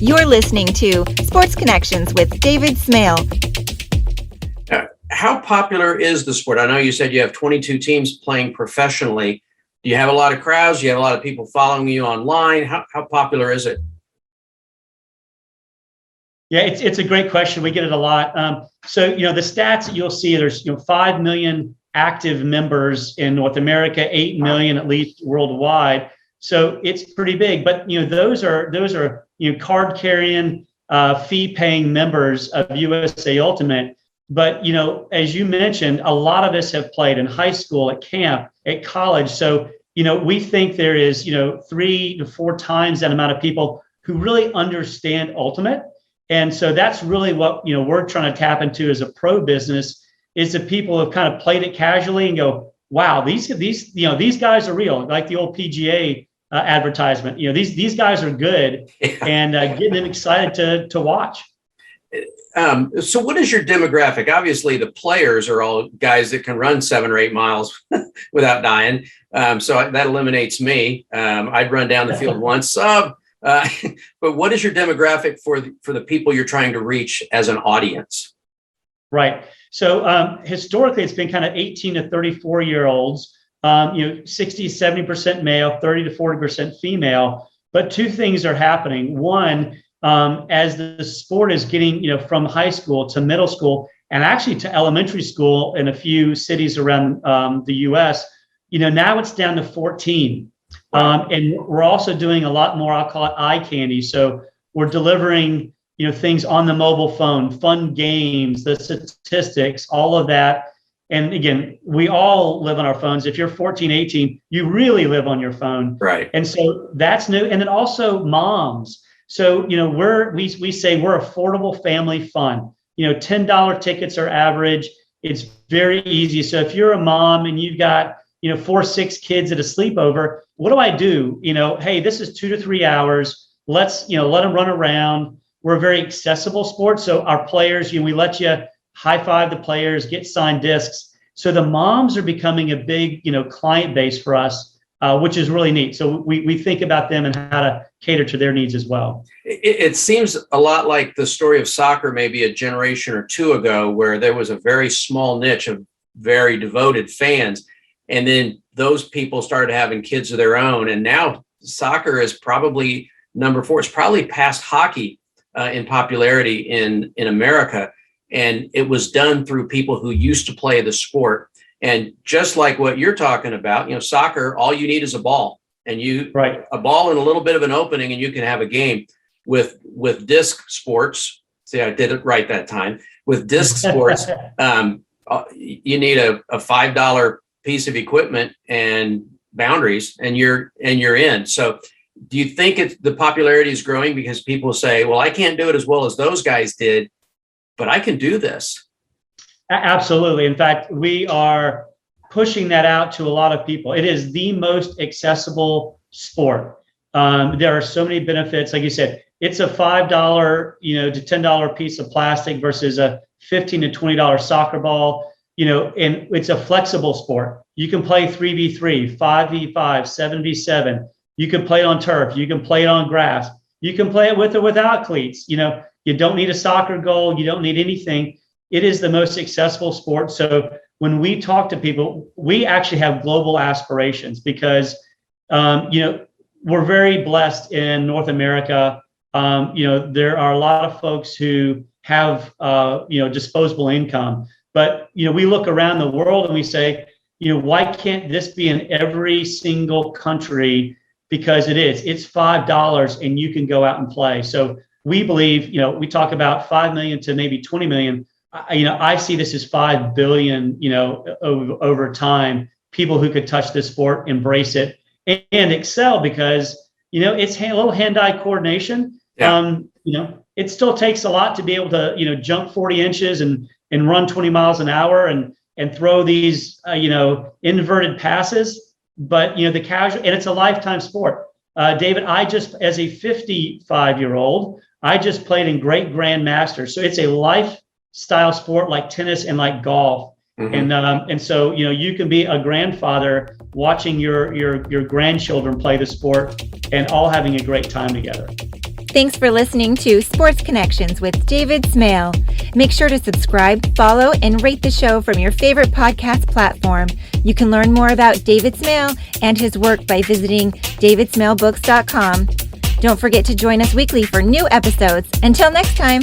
You're listening to Sports Connections with David Smale. How popular is the sport? I know you said you have 22 teams playing professionally. Do you have a lot of crowds? Do you have a lot of people following you online? How popular is it? Yeah, it's a great question. We get it a lot. So the stats that you'll see, there's 5 million active members in North America, 8 million at least worldwide. So it's pretty big. But those are card carrying, fee paying members of USA Ultimate. But as you mentioned, a lot of us have played in high school, at camp, at college. So we think there is 3 to 4 times that amount of people who really understand Ultimate. And so that's really what we're trying to tap into as a pro business, is the people who have kind of played it casually and go, wow, these guys are real, like the old PGA advertisement. These guys are good, and getting them excited to watch. So what is your demographic? Obviously, the players are all guys that can run 7 or 8 miles without dying. So that eliminates me. I'd run down the field once. But what is your demographic for the people you're trying to reach as an audience? Right. So historically, it's been kind of 18 to 34-year-olds, 60, 70% male, 30 to 40% female. But 2 things are happening. One, as the sport is getting, from high school to middle school and actually to elementary school in a few cities around the U.S., now it's down to 14. And we're also doing a lot more, I'll call it eye candy. So we're delivering, things on the mobile phone, fun games, the statistics, all of that. And again, we all live on our phones. If you're 14, 18, you really live on your phone. Right. And so that's new. And then also moms. So, we say we're affordable family fun. $10 tickets are average. It's very easy. So if you're a mom and you've got 4, 6 kids at a sleepover, what do? Hey, this is 2 to 3 hours. Let's, let them run around. We're a very accessible sport. So our players, we let you high five the players, get signed discs. So the moms are becoming a big, client base for us, which is really neat. So we think about them and how to cater to their needs as well. It seems a lot like the story of soccer, maybe a generation or 2 ago, where there was a very small niche of very devoted fans. And then those people started having kids of their own. And now soccer is probably number 4. It's probably past hockey in popularity in America. And it was done through people who used to play the sport. And just like what you're talking about, soccer, all you need is a ball, and a ball and a little bit of an opening, and you can have a game. With disc sports, see, I did it right that time. With disc sports, you need a $5 piece of equipment and boundaries, and you're in. So do you think the popularity is growing because people say, well, I can't do it as well as those guys did, but I can do this? Absolutely. In fact, we are pushing that out to a lot of people. It is the most accessible sport. There are so many benefits. Like you said, it's a $5, to $10 piece of plastic versus a $15 to $20 soccer ball, and it's a flexible sport. You can play 3v3, 5v5, 7v7. You can play it on turf. You can play it on grass. You can play it with or without cleats. You don't need a soccer goal. You don't need anything. It is the most accessible sport. So when we talk to people, we actually have global aspirations because, we're very blessed in North America. There are a lot of folks who have, disposable income. But, we look around the world and we say, why can't this be in every single country? Because it's $5 and you can go out and play. So we believe, we talk about 5 million to maybe 20 million. I see this as 5 billion, over time, people who could touch this sport, embrace it, and excel because, it's a little hand-eye coordination. Yeah. It still takes a lot to be able to, jump 40 inches and run 20 miles an hour and throw these, inverted passes. But, the casual, and it's a lifetime sport. David, as a 55-year-old, I just played in great grandmasters. So it's a lifestyle sport like tennis and like golf. Mm-hmm. And so, you can be a grandfather watching your grandchildren play the sport and all having a great time together. Thanks for listening to Sports Connections with David Smale. Make sure to subscribe, follow, and rate the show from your favorite podcast platform. You can learn more about David Smale and his work by visiting davidsmalebooks.com. Don't forget to join us weekly for new episodes. Until next time.